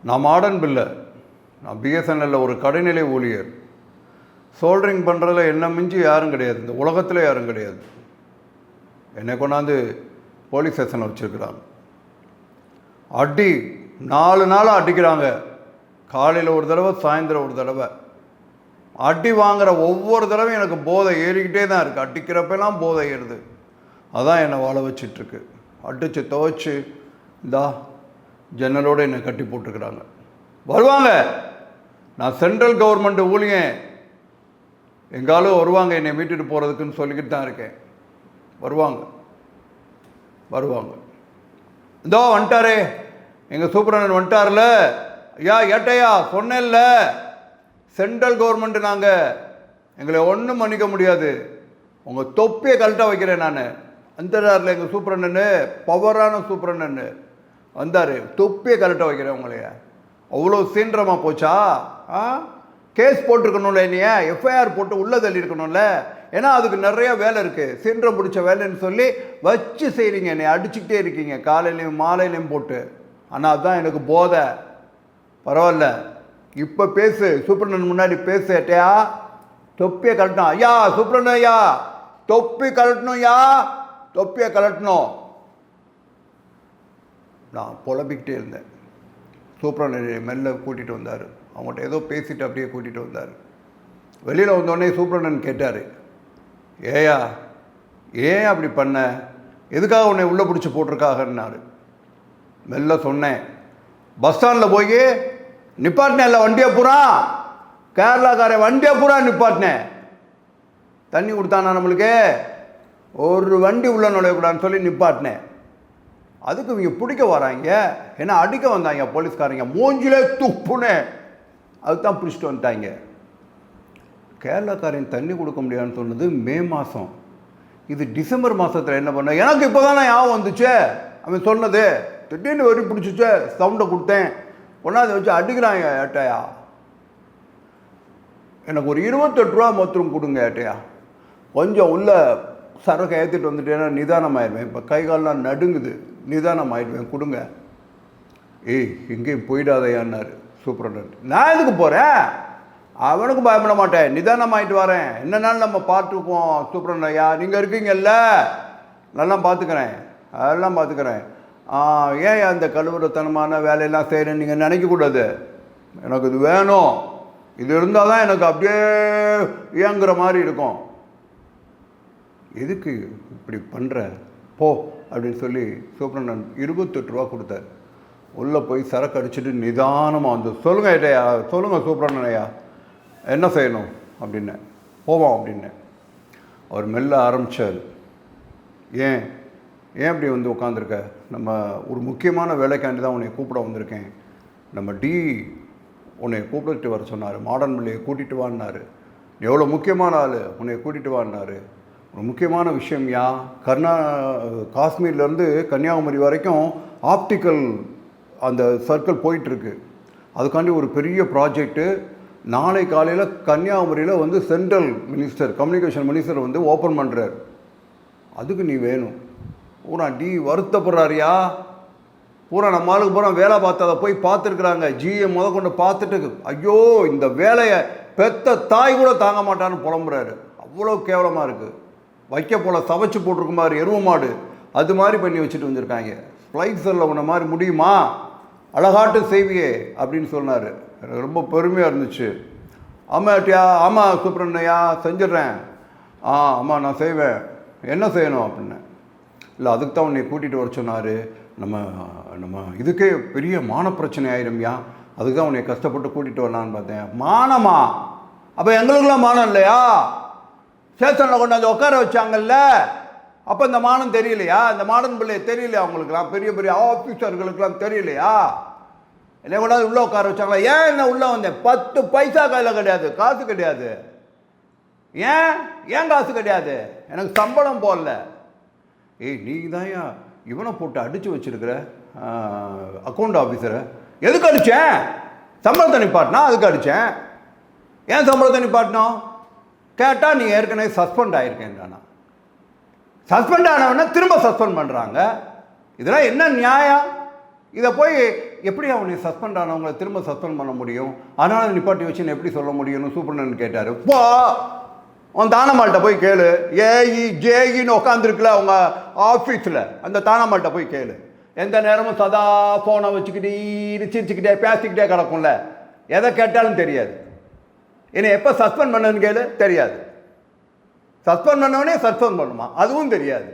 நான் மாடர்ன் பில்லை, நான் பிஎஸ்என்எல்ல ஒரு கடைநிலை ஊழியர். சோல்டரிங் பண்ணுறதுல என்ன மிஞ்சி யாரும் கிடையாது, இந்த உலகத்தில் யாரும் கிடையாது. என்னை கொண்டாந்து போலீஸ் ஸ்டேஷனில் வச்சுருக்கிறாங்க. அடி 4 நாளாக அடிக்கிறாங்க. காலையில் ஒரு தடவை, சாயந்தரம் ஒரு தடவை. அடி வாங்குகிற ஒவ்வொரு தடவையும் எனக்கு போதை ஏறிக்கிட்டே தான் இருக்குது. அடிக்கிறப்பெல்லாம் போதை ஏறுது. அதான் என்னை வாழ வச்சிட்ருக்கு. அடித்து துவைச்சி இந்தா ஜன்னலோடு என்னை கட்டி போட்டுருக்குறாங்க. வருவாங்க, நான் சென்ட்ரல் கவர்மெண்ட் ஊழியன், எங்காலும் வருவாங்க என்னை மீட்டுட்டு போகிறதுக்குன்னு சொல்லிக்கிட்டு தான் இருக்கேன். வருவாங்க வருவாங்க. இதோ வந்துட்டாரே எங்கள் சூப்பரண்ணன் வந்துட்டார்ல. ஐயா ஏட்டையா சொன்னேன்ல, சென்ட்ரல் கவர்மெண்ட்டு நாங்கள், எங்களை ஒன்றும் மன்னிக்க முடியாது, உங்கள் தொப்பியை கழட்ட வைக்கிறேன் நான். வந்துட்டார்ல எங்கள் சூப்பரண்ணன், பவரான சூப்பரண்ணன் வந்தார், தொப்பியை கழட்ட வைக்கிறேன் உங்களைய. அவ்வளோ சீன்றமாக போச்சா? கேஸ் போட்டிருக்கணும்ல, என்னைய எஃப்ஐஆர் போட்டு உள்ளே தள்ளி இருக்கணும்ல. ஏன்னா அதுக்கு நிறைய வேலை இருக்குது, சீன்றம் பிடிச்ச வேலைன்னு சொல்லி வச்சு செய்கிறீங்க. என்னை அடிச்சுக்கிட்டே இருக்கீங்க காலையிலையும் மாலையிலையும் போட்டு. ஆனால் அதுதான் எனக்கு போதை. பரவாயில்ல, இப்போ பேசு, சூப்பரண்ணன் முன்னாடி பேசு. ஏட்டையா தொப்பியை கழட்டணும். ஐயா சூப்பரண்ணன், ஐயா தொப்பி கழட்டணும், ஐயா தொப்பியை கழட்டணும். நான் புலம்பிக்கிட்டே இருந்தேன். சூப்பரண்ணன் மெல்ல கூட்டிகிட்டு வந்தார். அவங்கள்ட்ட ஏதோ பேசிட்டு அப்படியே கூட்டிகிட்டு வந்தார். வெளியில் வந்தோடனே சூப்பரண்ணன் கேட்டார், ஏயா ஏன் அப்படி பண்ண, எதுக்காக உன்னை உள்ளே பிடிச்சி போட்டிருக்காகன்னாரு. மெல்ல சொன்னேன், பஸ் ஸ்டாண்டில் போய் நிப்பாட்டினேன், இல்லை வண்டியை பூரா, கேரளாக்கார வண்டியை பூரா நிப்பாட்டினேன். தண்ணி கொடுத்தானா நம்மளுக்கு, ஒரு வண்டி உள்ளே நுழையக்கூடாதுன்னு சொல்லி நிப்பாட்டினேன். அதுக்கு இவங்க பிடிக்க வராங்க, ஏன்னா அடிக்க வந்தாங்க போலீஸ்காரங்க, மூஞ்சிலே துப்புனே, அதுதான் பிடிச்சிட்டு வந்துட்டாங்க. கேரளாக்காரன் தண்ணி கொடுக்க முடியாதுன்னு சொன்னது மே மாதம். இது டிசம்பர் மாதத்தில் என்ன பண்ண, எனக்கு இப்போ தானே ஞாபகம் வந்துச்சு அவன் சொன்னது. திடீர்னு வரி பிடிச்சிச்சு, சவுண்டை கொடுத்தேன், கொண்டாந்து வச்சு அடிக்கிறாங்க. ஏட்டையா எனக்கு ஒரு 28 ரூபா மொத்தம் கொடுங்க ஏட்டையா, கொஞ்சம் உள்ள சரக்கு ஏற்றிட்டு வந்துட்டேன்னா நிதானம் ஆயிடுவேன், இப்போ கை காலெலாம் நடுங்குது, நிதானம் ஆயிடுவேன், கொடுங்க. ஏய் எங்கேயும் போயிடாதையான்னாரு சூப்பரண்ணன். நான் எதுக்கு போகிறேன், அவனுக்கும் பயப்பட மாட்டேன், நிதானம் ஆகிட்டு வரேன், என்னன்னாலும் நம்ம பார்த்துக்குவோம் சூப்பரண்ணன் ஐயா, நீங்கள் இருக்கீங்கல்ல, நல்லா பார்த்துக்கிறேன், அதெல்லாம் பார்த்துக்கிறேன். ஏன் அந்த கழுவுறத்தனமான வேலையெல்லாம் செய்கிறேன்னு நீங்கள் நினைக்கக்கூடாது. எனக்கு இது வேணும், இது இருந்தால் தான் எனக்கு அப்படியே இயங்குற மாதிரி இருக்கும். எதுக்கு இப்படி பண்ணுற போ அப்படின்னு சொல்லி சூப்பரண்ணன் 28 ரூபா கொடுத்தார். உள்ளே போய் சரக்கு அடிச்சுட்டு நிதானமாக வந்து, சொல்லுங்கள் ஐயா, சொல்லுங்கள் சூப்பரண்ணன் ஐயா என்ன செய்யணும் அப்படின்னு, போவோம் அப்படின்னு. அவர் மெல்ல ஆரம்பித்தார். ஏன் ஏன் இப்படி வந்து உட்காந்துருக்க, நம்ம ஒரு முக்கியமான வேலைக்காண்டி தான் உன்னை கூப்பிட வந்திருக்கேன், நம்ம உன்னை கூப்பிட்டு வர சொன்னார், மாடர்ன் பிள்ளையை கூட்டிகிட்டு வான்னாரு. எவ்வளோ முக்கியமான ஆள், உன்னை கூட்டிகிட்டு வான்னாரு. ஒரு முக்கியமான விஷயம் யா, காஷ்மீர்லேருந்து கன்னியாகுமரி வரைக்கும் ஆப்டிக்கல் அந்த சர்க்கிள் போயிட்டுருக்கு, அதுக்காண்டி ஒரு பெரிய ப்ராஜெக்ட்டு. நாளை காலையில் கன்னியாகுமரியில் வந்து சென்ட்ரல் மினிஸ்டர், கம்யூனிகேஷன் மினிஸ்டர் வந்து ஓப்பன் பண்ணுறார், அதுக்கு நீ வேணும். பூரா வருத்தப்படுறாரியா, பூரா நம்ம ஆளுக்கு பூரா வேலை பார்த்ததை போய் பார்த்துருக்குறாங்க, ஜிஎம் முத கொண்டு பார்த்துட்டு, ஐயோ இந்த வேலையை பெத்த தாய் கூட தாங்க மாட்டான்னு புலம்புறாரு. அவ்வளோ கேவலமாக இருக்குது, வைக்க போல் சவைச்சு போட்டிருக்க மாதிரி எருவ மாடு அது மாதிரி பண்ணி வச்சுட்டு வந்திருக்காங்க. ஃப்ளைட்ஸில் உன்ன மாதிரி முடியுமா, அழகாட்டு செய்வியே அப்படின்னு சொன்னார். எனக்கு ரொம்ப பெருமையாக இருந்துச்சு. ஆமாட்டியா, ஆமாம் சூப்பரண்ணையா செஞ்சிட்றேன், ஆமாம் நான் செய்வேன், என்ன செய்யணும் அப்படின்னு. இல்லை அதுக்கு தான் உன்னை கூட்டிகிட்டு வர சொன்னார், நம்ம இதுக்கே பெரிய மான பிரச்சனை ஆயிரும்யா, அதுக்கு தான் உன்னை கஷ்டப்பட்டு கூட்டிகிட்டு வரலான்னு பார்த்தேன். மானமா, அப்போ எங்களுக்கெல்லாம் மானம் இல்லையா, ஸ்டேஷனில் கொண்டாந்து உட்கார வச்சாங்கல்ல, அப்போ இந்த மானம் தெரியலையா, இந்த மாடர்ன் பிள்ளைய தெரியலையா அவங்களுக்குலாம், பெரிய பெரிய ஆஃபீஸர்களுக்கெல்லாம் தெரியலையா, என்னை கொண்டாந்து உள்ளே உட்கார வச்சாங்களா. ஏன் என்ன உள்ளே வந்தேன், 10 பைசா கையில் கிடையாது, காசு கிடையாது. ஏன் காசு கிடையாது, எனக்கு சம்பளம் போடல. ஏய் நீ தான்யா இவனை போட்டு அடித்து வச்சிருக்கிற அக்கௌண்ட் ஆஃபீஸரை, எதுக்கு அடித்தேன், சம்பளத்தை நிப்பாட்டினா அதுக்கு அடித்தேன். ஏன் சம்பளத்தை நிப்பாட்டினோம் கேட்டால் நீ ஏற்கனவே சஸ்பெண்ட் ஆகிருக்கேன்டானா. சஸ்பெண்ட் ஆனவொடனே திரும்ப சஸ்பெண்ட் பண்ணுறாங்க, இதெல்லாம் என்ன நியாயம்? இதை போய் எப்படி அவனை சஸ்பெண்ட் ஆனவங்களை திரும்ப சஸ்பெண்ட் பண்ண முடியும்? அதனால் நிப்பாட்டி வச்சுன்னு எப்படி சொல்ல முடியும்னு சூப்பரண்டன் கேட்டார். போ அவன் தானம்மாள்கிட்ட போய் கேளு. ஏஇ ஜேஇன்னு உட்காந்துருக்குல அவங்க ஆஃபீஸில், அந்த தானம்மாள்கிட்ட போய் கேளு. எந்த நேரமும் சதா ஃபோனை வச்சுக்கிட்டு சிரிச்சுக்கிட்டே பேசிக்கிட்டே கிடக்கும்ல, எதை கேட்டாலும் தெரியாது. என்னை எப்போ சஸ்பெண்ட் பண்ணணுன்னு கேளு, தெரியாது. சஸ்பெண்ட் பண்ணவனே சஸ்பெண்ட் பண்ணுமா, அதுவும் தெரியாது.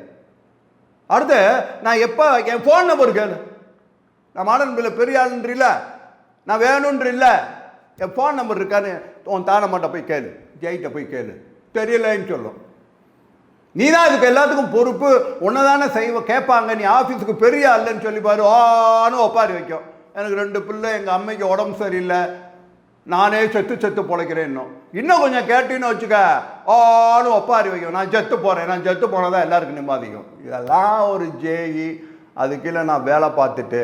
அடுத்து நான் எப்போ என் ஃபோன் நம்பர் கேளு. நான் மாடர்ன் பில்ல பெரிய ஆளுன்றீல, நான் வேணுன்ற இல்லை, என் ஃபோன் நம்பர் இருக்கான்னு உன் தானம்மாட்ட போய் கேளு, ஜெயிட்ட போய் கேளு, தெரியலன்னு சொல்லும். நீ தான் இதுக்கு எல்லாத்துக்கும் பொறுப்பு, ஒன்று தானே செய்வ கேட்பாங்க. நீ ஆஃபீஸுக்கு பெரிய ஆளுன்னு சொல்லி பாரு, ஆன்னு ஒப்பாரி வைக்கும். எனக்கு 2 பிள்ளை, எங்கள் அம்மைக்கு உடம்பு சரியில்லை, நானே செத்து பொழைக்கிறேன். இன்னும் கொஞ்சம் கேட்டீன்னு வச்சுக்க, ஆன்னு ஒப்பாரி வைக்கும். நான் செத்து போகிறேன், நான் செத்து போனதான் எல்லாருக்கும் நிம்மதிக்கும். இதெல்லாம் ஒரு ஜேஇ. அது கீழே நான் வேலை பார்த்துட்டு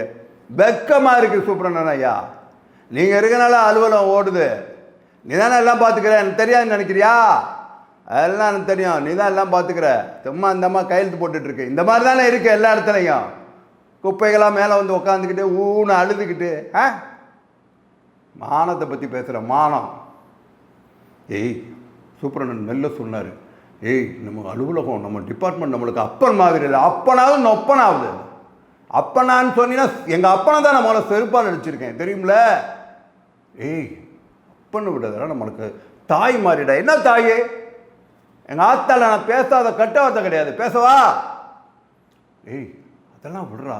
வெக்கமாக இருக்குது சூப்பரண்டன் ஐயா. நீங்கள் இருக்கனால அலுவலகம் ஓடுது. நீ தானே எல்லாம் பார்த்துக்கிற, எனக்கு தெரியாதுன்னு நினைக்கிறியா? அதெல்லாம் எனக்கு தெரியும், நீ தான் எல்லாம் பார்த்துக்கிற. சும்மா இந்த அம்மா கையெழுத்து போட்டுட்ருக்கு. இந்த மாதிரி தானே இருக்குது எல்லா இடத்துலையும். குப்பைகளாக மேலே வந்து உட்காந்துக்கிட்டு ஊன்னு அழுதுகிட்டு மானத்தை பற்றி பேசுகிற மானம். ஏய் சூப்பரண்டன் மெல்ல சொன்னார், ஏய் நம்ம அலுவலகம், நம்ம டிபார்ட்மெண்ட் நம்மளுக்கு அப்பன் மாதிரி இல்லை, அப்பனாவது நொப்பனாவது. அப்பனான்னு சொன்னீங்கன்னா எங்கள் அப்பனை தான் நான் முதல்ல செருப்பால் அடிச்சிருக்கேன் தெரியுமில. ஏய் அப்பன்னு விடாதடா, நம்மளுக்கு தாய் மாறிடா. என்ன தாயே? எங்கள் ஆத்தால நான் பேசாத கட்டவார்த்தை கிடையாது, பேசவா? ஏய் அதெல்லாம் விடுறா,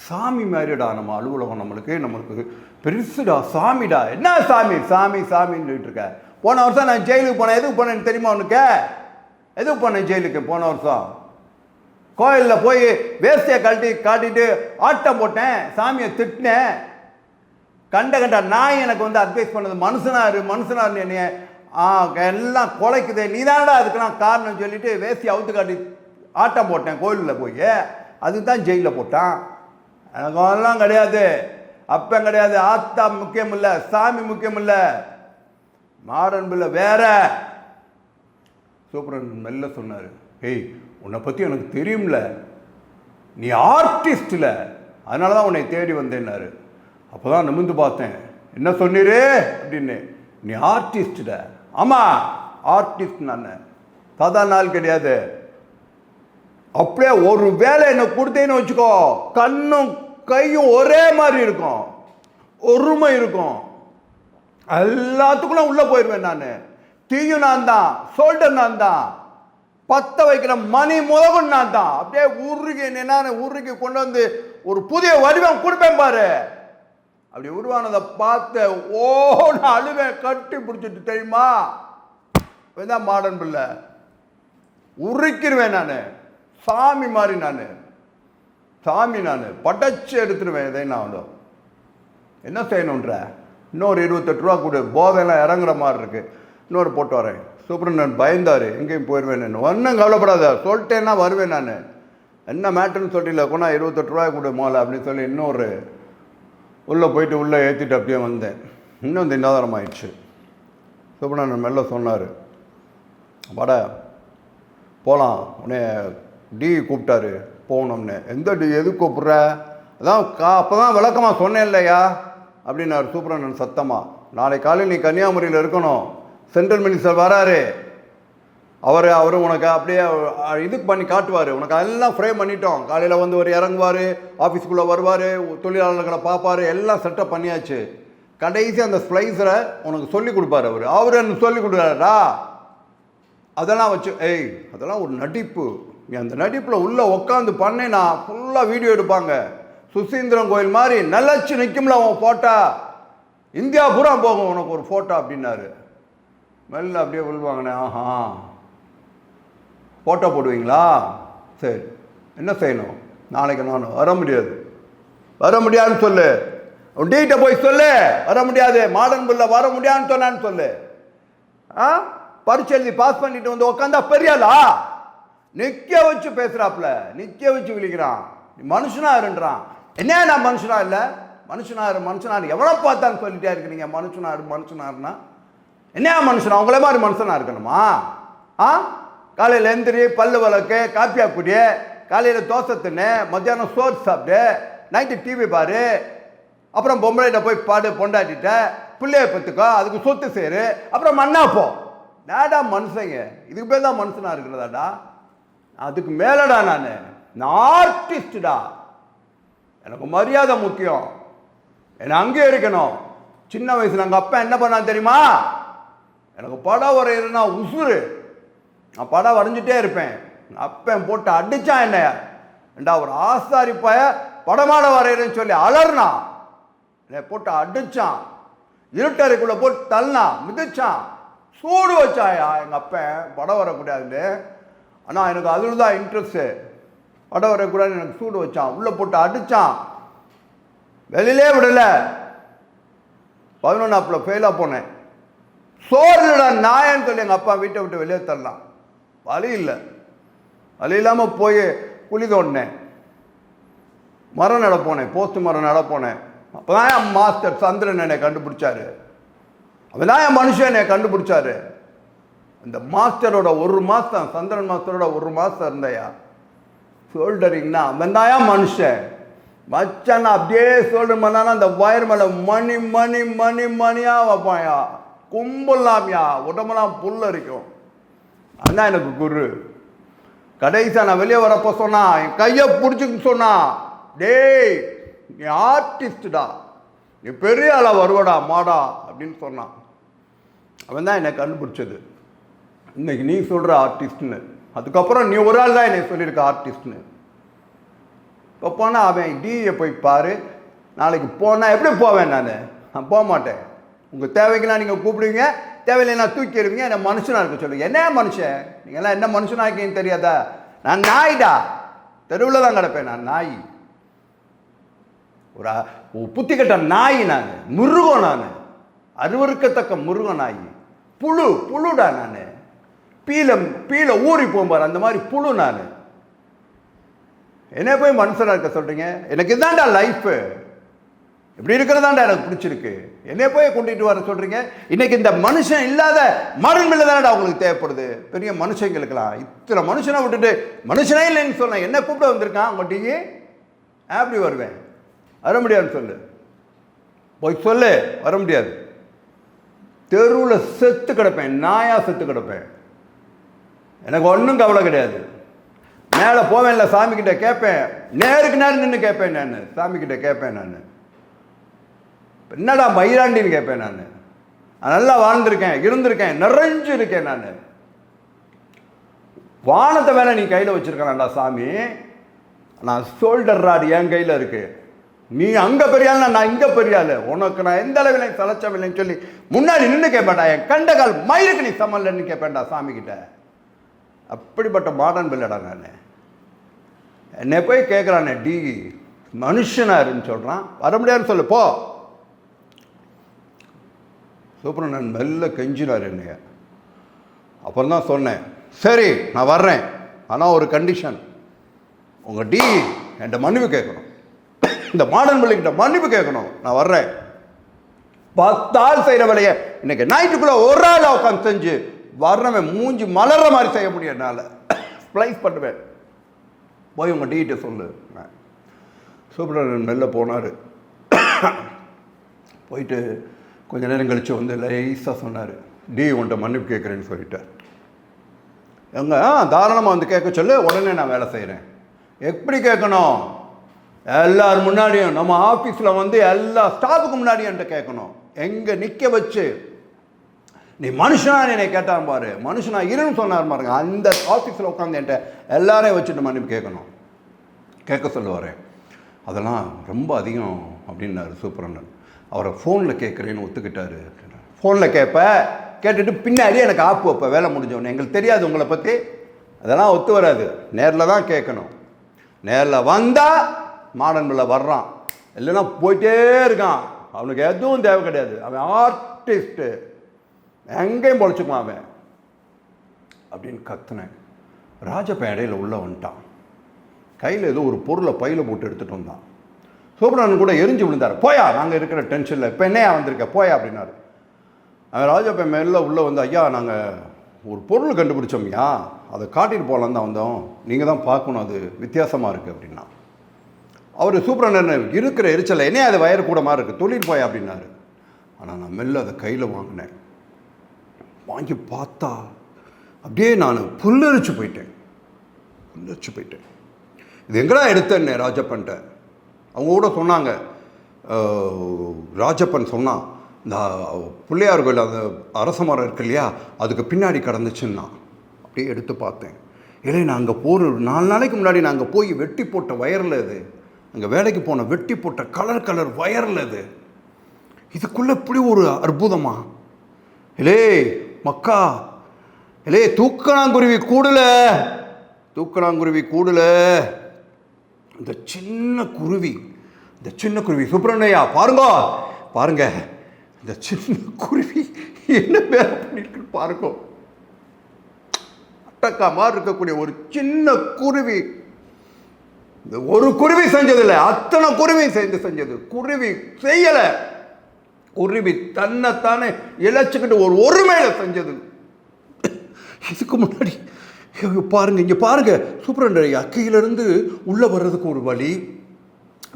சாமி மாறிடா நம்ம அலுவலகம், நம்மளுக்கு பெருசுடா, சாமிடா. என்ன சாமி சாமி சாமின்னு சொல்லிட்டு இருக்க? போன வருஷம் நான் ஜெயிலுக்கு போனேன், எதுக்கு போனேன்னு தெரியுமா உனக்கு? எதுக்கு போனேன் ஜெயிலுக்கு? போன வருஷம் கோயிலில் போய் வேஸ்டியை காட்டிட்டு ஆட்டம் போட்டேன், சாமியை திட்டினேன். கண்ட நாய் எனக்கு வந்து அட்வைஸ் பண்ணது, மனுஷனாரு என்னைய எல்லாம் குலைக்குது, நீ தானடா அதுக்கெல்லாம் காரணம் சொல்லிட்டு வேஸ்டியை அவுத்து காட்டி ஆட்டம் போட்டேன் கோயிலில் போய். அதுக்கு தான் ஜெயிலில் போட்டான். எனக்கு அதெல்லாம் கிடையாது, அப்பம் கிடையாது. ஆத்தா முக்கியம் இல்லை, சாமி முக்கியம் இல்லை, மாடர்ன் பில்ல வேற. சூப்பரண்டன் மெல்ல சொன்னார், ஏய் உன்னை பற்றி எனக்கு தெரியும்ல, நீ ஆர்டிஸ்டில், அதனால தான் உன்னை தேடி வந்தேன்னாரு. அப்போ தான் நிமிந்து பார்த்தேன், என்ன சொன்னீரு அப்படின்னு. நீ ஆர்டிஸ்ட? ஆமாம் ஆர்டிஸ்ட், நான் சாதாரண நாள் கிடையாது. அப்படியே ஒரு வேலை என்ன கொடுத்தேன்னு வச்சுக்கோ, கண்ணும் கையும் ஒரே மாதிரி இருக்கும், ஒருமை இருக்கும், எல்லாத்துக்குள்ள உள்ளே போயிடுவேன் நான். தீயும் நான் தான், சோல்டர் நான் தான், பற்ற வைக்கிற மணி முதகும் நான் தான். அப்படியே உருகி கொண்டு வந்து ஒரு புதிய வடிவம் கொடுப்பேன் பாரு. அப்படி உருவானதை பார்த்து ஓன்னு அழுவேன், கட்டி பிடிச்சிட்டு தெரியுமா. இதுதான் மாடர்ன் பில்ல. உருக்கிடுவேன் நான், சாமி மாதிரி நான், சாமி நான் படைச்சு எடுத்துடுவேன். இதை நான் வந்து என்ன செய்யணுன்ற, இன்னொரு 28 ரூபா கொடு, போதையெல்லாம் இறங்குற மாதிரி இருக்கு, இன்னொரு போட்டு வரேன். சூப்பரண்டன் பயந்தார், எங்கேயும் போயிடுவேன். ஒன்றும் கவலைப்படாத, சொல்லிட்டேன்னா வருவேன் நான். என்ன மேட்டர்னு சொல்லிடல, கொண்டா 28 ரூபாய் கொடு மோல அப்படின்னு சொல்லி இன்னொரு உள்ளே போயிட்டு உள்ளே ஏற்றிட்டு அப்படியே வந்தேன். இன்னும் திண்டாதாரம் ஆயிடுச்சு. சூப்பரண்டன் மெல்ல சொன்னார், வாடா போகலாம், உடனே டி கூப்பிட்டாரு போகணும்னு. எந்த டி, எது கூப்பிட்ற? அதான் அப்போ தான் விளக்கமாக சொன்னேன் இல்லையா அப்படின்னாரு சூப்பரண்டன் சத்தமாக. நாளைக்கு காலையில் நீ கன்னியாகுமரியில் இருக்கணும், சென்ட்ரல் மினிஸ்டர் வராரு, அவர் உனக்கு அப்படியே இதுக்கு பண்ணி காட்டுவார். உனக்கு எல்லாம் ஃப்ரேம் பண்ணிட்டோம். காலையில் வந்து ஒரு இறங்குவார், ஆஃபீஸ்க்குள்ளே வருவார், தொழிலாளர்களை பார்ப்பார், எல்லாம் செட்டப் பண்ணியாச்சு. கடைசி அந்த ஸ்ப்ளைஸரை உனக்கு சொல்லி கொடுப்பார் அவர் எனக்கு சொல்லி கொடுக்குறாரா? அதெல்லாம் வச்சு ஏய் அதெல்லாம் ஒரு நடிப்பு. நீ அந்த நடிப்பில் உள்ளே உட்காந்து பண்ணேன்னா ஃபுல்லாக வீடியோ எடுப்பாங்க. சுசீந்திரம் கோயில் மாதிரி நிலச்சி நிற்கும்ல அவன் ஃபோட்டோ, இந்தியா பூரா போகும் உனக்கு ஒரு ஃபோட்டோ அப்படின்னாரு. மெல்ல அப்படியே உள்வாங்கினேன். ஆஹா ஃபோட்டோ போடுவீங்களா, சரி என்ன செய்யணும்? நாளைக்கு நான் வர முடியாதுன்னு சொல்லு, உன் டீட்டை போய் சொல்லு, வர முடியாது, மாடர்ன் பில்ல வர முடியாதுன்னு சொன்னான்னு சொல்லு. பரீட்சை எழுதி பாஸ் பண்ணிட்டு வந்து உட்காந்தா பெரியாளா? நிற்க வச்சு பேசுகிறாப்புல, நிற்க வச்சு விழிக்கிறான். நீ மனுஷனா இருன்றான். என்ன நான் மனுஷனா இல்லை, மனுஷனாரு எவ்வளோ பார்த்தான்னு சொல்லிட்டே இருக்கிறீங்க. மனுஷனாருன்னா என்ன மனுஷனா? உங்களே மாதிரி மனுஷனா இருக்கணுமா? காலையில் எந்திரி, பல்லு வளர்க்கு, காப்பியா குடி, காலையில் தோசை தின்னு, மத்தியானம் சோறு சாப்பிட்டு, நைட்டு டிவி பாரு, அப்புறம் பொம்பளைகிட்ட போய் பாடு பொண்டாட்டிட்ட பிள்ளைய பத்துக்கோ, அதுக்கு சொத்து சேரு, அப்புறம் மண்ணா போ. டேடா மனுஷங்க, இதுக்கு பேர் தான் மனுஷனா இருக்கிறதாடா. அதுக்கு மேலடா நான் ஆர்டிஸ்டா. எனக்கு மரியாதை முக்கியம், என்னை அங்கே இருக்கணும். சின்ன வயசுல எங்கள் அப்பா என்ன பண்ணா தெரியுமா? எனக்கு படம் வரைகிறதுனா உசுறு. நான் படம் வரைஞ்சிட்டே இருப்பேன். அப்பன் போட்டு அடித்தான் என்னையா ஒரு ஆசாரி பய படமாட வரைகிறேன்னு சொல்லி அலர்னா. என்னை போட்டு அடித்தான், இருட்டறைக்குள்ளே போட்டு தள்ளினா, மிதிச்சான், சூடு வச்சாயா எங்கள் அப்பன் படம் வரக்கூடாதுன்னு. ஆனால் எனக்கு அதில் தான் இன்ட்ரெஸ்ட்டு. படம் வரக்கூடாதுன்னு எனக்கு சூடு வச்சான், உள்ளே போட்டு அடித்தான், வெளியிலே விடலை. 11ஆப்பில் ஃபெயிலாக போனேன். சோறு இல்லைடா நாயன்னு சொல்லி எங்கள் அப்பா வீட்டை விட்டு வெளியே தரலாம். வழி இல்லை, வழி இல்லாமல் போய் குழி தோண்டினேன், மரம் நட போனேன், போஸ்ட் மரம் நட போனேன். அப்போ தான் என் மாஸ்டர் சந்திரன் என்னை கண்டுபிடிச்சாரு. அவன் தான் என் மனுஷன் என்னை கண்டுபிடிச்சாரு. அந்த மாஸ்டரோட 1 மாதம், சந்திரன் மாஸ்டரோட 1 மாதம் இருந்தையா ஷோல்டரிங்னா அவன் தான் மனுஷன். மச்சான் அப்படியே ஷோல்டர் பண்ணானா அந்த வயர் மேலே மணி மணி மணி மணியாக வைப்பாயா, கும்பலாமியா, உடம்பெல்லாம் புல்லரிக்கும். அதுதான் எனக்கு குரு. கடைசியாக நான் வெளியே வரப்போ சொன்னான், என் கையை பிடிச்சின்னு சொன்னான், டேய் நீ ஆர்டிஸ்டா, நீ பெரிய ஆளா வருவடா மாடா அப்படின்னு சொன்னான். அவன் தான் என்னை கண்டுபிடிச்சது. இன்னைக்கு நீ சொல்கிற ஆர்டிஸ்ட்னு, அதுக்கப்புறம் நீ ஒரு ஆள் தான் என்னை சொல்லியிருக்க ஆர்டிஸ்ட்னு. இப்போ போனால் அவன் டிஏ போய் பாரு, நாளைக்கு போனால் எப்படி போவேன்? நான் போக மாட்டேன். உங்கள் தேவைக்கெல்லாம் நீங்கள் கூப்பிடுவீங்க, தேவையில்லைன்னா தூக்கிடுவீங்க, என்னை மனுஷனாக இருக்க சொல்லுங்க. என்ன மனுஷன் நீங்கள்லாம், என்ன மனுஷனாக இருக்கீங்கன்னு தெரியாதா? நான் நாய்டா, தெருவில் தான் கிடப்பேன். நான் நாய், ஒரு புத்தி கட்ட நாய். நான் மிருகம், நான் அருவருக்கத்தக்க மிருகம் நாய். புழுடா நான். பீல ஊறி போகும்பார் அந்த மாதிரி புழு நான். என்ன போய் மனுஷனாக இருக்க சொல்கிறீங்க? எனக்கு இதான்டா லைஃபு, இப்படி இருக்கிறதாண்டா எனக்கு பிடிச்சிருக்கு. என்னை போய் கொண்டுட்டு வர சொல்கிறீங்க? இன்னைக்கு இந்த மனுஷன் இல்லாத மாடர்ன் மில்ல தானடா உங்களுக்கு தேவைப்படுது. பெரிய மனுஷங்களுக்கெல்லாம் இத்தனை மனுஷனை விட்டுட்டு மனுஷனே இல்லைன்னு சொன்னேன். என்ன கூப்பிட வந்திருக்கான் உங்கள்கிட்டயே? அப்படி வருவேன், வர முடியாதுன்னு சொல்லு, போய் சொல்லு, வர முடியாது. தெருவில் செத்து கிடப்பேன், நாயா செத்து கிடப்பேன். எனக்கு ஒன்றும் கவலை கிடையாது. மேலே போவேன்ல, சாமிக்கிட்ட கேட்பேன், நேருக்கு நேரம் நின்று கேட்பேன். நான் சாமிக்கிட்ட கேட்பேன், நான் என்னடா மயிராண்டின்னு கேட்பேன். நான் நல்லா வாழ்ந்திருக்கேன், இருந்திருக்கேன், நிறைஞ்சு இருக்கேன். நான் வானத்தை வேலை நீ கையில் வச்சிருக்கேன்டா சாமி, நான் ஷோல்டர் ராடு என் கையில் இருக்கு. நீ அங்கே பெரியாள், நான் இங்கே பெரியாள், உனக்கு நான் எந்த அளவில் தலைச்சவில்லைன்னு சொல்லி முன்னாடி நின்று கேட்பேன்டா. என் கண்டகால் மயிருக்கு நீ சமல்லன்னு கேட்பேன்டா சாமிக்கிட்ட. அப்படிப்பட்ட மாடர்ன் பில்லடா நான். என்னை போய் கேட்குறானே டி மனுஷனாருன்னு சொல்கிறான், வர முடியாதுன்னு சொல்லு போ. சூப்பர், நான் மெல்ல கெஞ்சினார் என்னைய. அப்புறம் தான் சொன்னேன், சரி நான் வர்றேன், ஆனால் ஒரு கண்டிஷன், உங்கள் டி என்கிட்ட மன்னிப்பு கேட்கணும், இந்த மாடர்ன் பிள்ளைகிட்ட மன்னிப்பு கேட்கணும், நான் வர்றேன். 10 ஆள் செய்கிற வேலையை இன்னைக்கு நைட்டுக்குள்ளே ஒரு ஆள் உட்காந்து செஞ்சு வர்றவன் மூஞ்சி மலர்ற மாதிரி செய்ய முடியும் என்னால். ஸ்ப்ளைஸ் பண்ணுவேன், போய் உங்கள் டீட்டை சொல்லு. சூப்பர் மெல்ல போனார். போயிட்டு கொஞ்ச நேரம் கழித்து வந்து லைஸாக சொன்னார், டி உன்ட்ட மன்னிப்பு கேட்குறேன்னு சொல்லிட்டார். எங்க தாராளமாக வந்து கேட்க சொல்லு, உடனே நான் வேலை செய்கிறேன். எப்படி கேட்கணும்? எல்லார் முன்னாடியும், நம்ம ஆஃபீஸில் வந்து எல்லா ஸ்டாஃபுக்கு முன்னாடியும் என்கிட்ட கேட்கணும். எங்கே நிற்க வச்சு நீ மனுஷனா என்னை கேட்டார் பாரு, மனுஷனா இருன்னு சொன்னார் பாருங்க, அந்த ஆஃபீஸில் உட்காந்து என்கிட்ட எல்லாரையும் வச்சுட்டு மன்னிப்பு கேட்கணும், கேட்க சொல்லுவார். அதெல்லாம் ரொம்ப அதிகம் அப்படின்னாரு சூப்பரண்ணன். அவரை ஃபோனில் கேட்குறேன்னு ஒத்துக்கிட்டாரு. ஃபோனில் கேட்டுட்டு பின்னாடி எனக்கு ஆப்பு வைப்ப வேலை முடிஞ்சோன்னு. எங்களுக்கு தெரியாது உங்களை பற்றி, அதெல்லாம் ஒத்து வராது. நேரில் தான் கேட்கணும். நேரில் வந்தால் மாடர்ன் பிள்ளை வர்றான், இல்லைன்னா போயிட்டே இருக்கான். அவனுக்கு எதுவும் தேவை கிடையாது. அவன் ஆர்டிஸ்ட்டு, எங்கேயும் பொழைச்சிக்குவான் அவன் அப்படின்னு கத்துனேன். ராஜப்பன் இடையில உள்ளே வந்துட்டான். கையில் ஏதோ ஒரு பொருளை பையில் போட்டு எடுத்துகிட்டு வந்தான். சூப்பரண்ணன் கூட எரிஞ்சு விழுந்தார். போயா, நாங்கள் இருக்கிற டென்ஷனில் இப்போ என்னையா வந்திருக்க போயா அப்படின்னாரு. அவன் ராஜப்பன் மேலே உள்ளே வந்து, ஐயா நாங்கள் ஒரு பொருள் கண்டுபிடிச்சோம்யா, அதை காட்டிட்டு போகலான்னு தான் வந்தோம், நீங்கள் தான் பார்க்கணும், அது வித்தியாசமாக இருக்குது அப்படின்னா. அவர் சூப்பரண்ணன் இருக்கிற எரிச்சலை என்ன அது வயறு கூட மாதிரி இருக்குது தொழில் போய் அப்படின்னாரு. ஆனால் நான் மெல்ல அதை கையில் வாங்கினேன். வாங்கி பார்த்தா அப்படியே நான் புல்லரிச்சு போயிட்டேன். இது எங்கடா எடுத்தேன்னு ராஜப்பன்ட்ட அவங்க கூட சொன்னாங்க. ராஜப்பன் சொன்னான், இந்த பிள்ளையார் கோயில் அந்த அரச மரம் இருக்கு இல்லையா, அதுக்கு பின்னாடி கடந்துச்சுன்னா. அப்படியே எடுத்து பார்த்தேன். இல்லை நான் அங்கே போகிற 4 நாளைக்கு முன்னாடி நான் அங்கே போய் வெட்டி போட்ட வயரில் இது, அங்கே வேலைக்கு போன வெட்டி போட்ட கலர் வயரில் இது, இதுக்குள்ளே இப்படி ஒரு அற்புதமா? இலே மக்கா, இலே தூக்கணாங்குருவி கூடல இந்த சின்ன குருவி சுப்பிரமணியா பாருங்க இந்த சின்ன குருவி என்ன வேலை பண்ணிருக்கு பாருங்க. அட்டக்கா மாதிரி இருக்கக்கூடிய ஒரு சின்ன குருவி, இந்த ஒரு குருவி செஞ்சதில்லை, அத்தனை குருவி செஞ்சது. குருவி செய்யலை, குருவி தன்னைத்தானே இழைச்சிக்கிட்டு ஒரு ஒருமையில செஞ்சது. இதுக்கு முன்னாடி பாருங்க, இங்கே பாருங்க சூப்பரண்டையா, கீழிருந்து உள்ளே வர்றதுக்கு ஒரு வழி,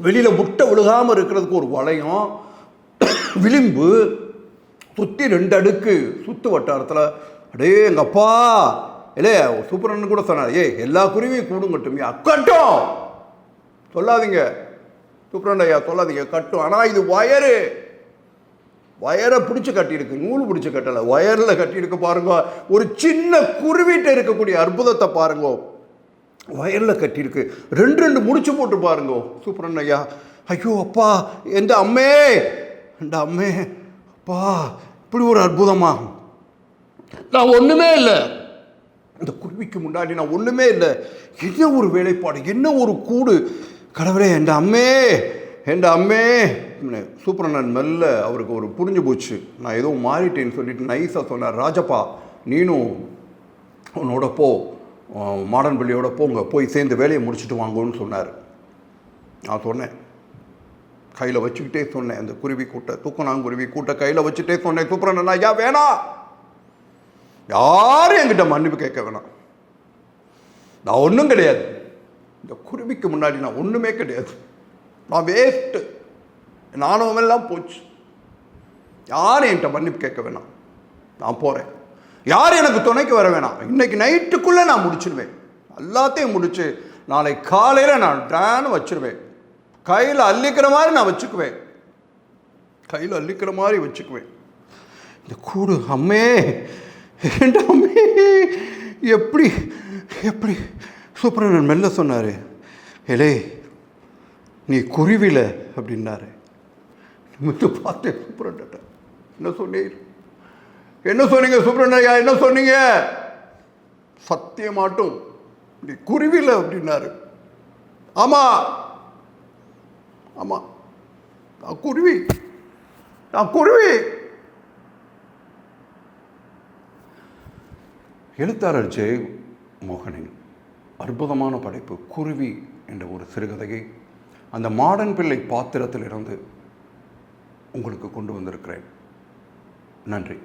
வெளியில் முட்டை விழுகாமல் இருக்கிறதுக்கு ஒரு வளையம், விளிம்பு, சுற்றி 2 அடுக்கு, சுற்று வட்டாரத்தில். அடே எங்கள் அப்பா இல்லையே சூப்பரண்ணன் கூட சொன்னார், எல்லா குருவியும் கூடுங்கட்டும் கட்டும் சொல்லாதீங்க சூப்பரண்டையா, சொல்லாதீங்க கட்டும். ஆனால் இது வயரை பிடிச்சி கட்டியிருக்கு, நூல் பிடிச்சி கட்டலை, வயரில் கட்டியிருக்கு பாருங்க. ஒரு சின்ன குருவிட்ட இருக்கக்கூடிய அற்புதத்தை பாருங்க, வயரில் கட்டியிருக்கு. 2 முடிச்சு போட்டு பாருங்க சூப்பரண்ணையா. ஐயோ அப்பா, எந்த அம்மே அப்பா, இப்படி ஒரு அற்புதமா? நான் ஒன்றுமே இல்லை, இந்த குருவிக்கு முன்னாடி நான் ஒன்றுமே இல்லை. என்ன ஒரு வேலைப்பாடு, என்ன ஒரு கூடு, கடவுளே எந்த அம்மே. சூப்பரண்ணன் மெல்ல அவருக்கு ஒரு புரிஞ்சு போச்சு, நான் ஏதோ மாறிட்டேன்னு சொல்லிட்டு நைஸாக சொன்னார். ராஜப்பா நீனும் உன்னோட போ, மாடன் பள்ளியோட போங்க, போய் சேர்ந்து வேலையை முடிச்சுட்டு வாங்கன்னு சொன்னார். நான் சொன்னேன், கையில் வச்சுக்கிட்டே சொன்னேன், அந்த குருவி கூட்டை, தூக்கணாங்குருவி கூட்டை கையில் வச்சுட்டே சொன்னேன், சூப்பரண்ணன் ஐயா வேணாம், யாரும் என்கிட்ட மன்னிப்பு கேட்க வேணாம், நான் ஒன்றும் கிடையாது, இந்த குருவிக்கு முன்னாடி நான் ஒன்றுமே கிடையாது, நான் வேஸ்ட்டு, நானுமெல்லாம் போச்சு, யாரும் என்கிட்ட மன்னிப்பு கேட்க வேணாம், நான் போகிறேன், யாரும் எனக்கு துணைக்கு வர வேணாம், இன்னைக்கு நைட்டுக்குள்ளே நான் முடிச்சிடுவேன், எல்லாத்தையும் முடிச்சு நாளை காலையில் நான் டான்னு வச்சிருவேன், கையில் அள்ளிக்கிற மாதிரி நான் வச்சுக்குவேன், இந்த கூடு அம்மே எப்படி சூப்பரண்ணன் மெல்ல சொன்னார், ஏலே நீ குருவில அப்படின்னாரு. நிமிந்து பார்த்தேன் சூப்பரண்ட, என்ன சொன்னீங்க சூப்பரண்டையா, என்ன சொன்னீங்க? சத்தியமாட்டும் நீ குருவில அப்படின்னாரு. ஆமா நான் குருவி. எழுத்தாளர் ஜெய் மோகனின் அற்புதமான படைப்பு குருவி என்ற ஒரு சிறுகதையை அந்த மாடன் பிள்ளை பாத்திரத்திலிருந்து உங்களுக்கு கொண்டு வந்திருக்கிறேன். நன்றி.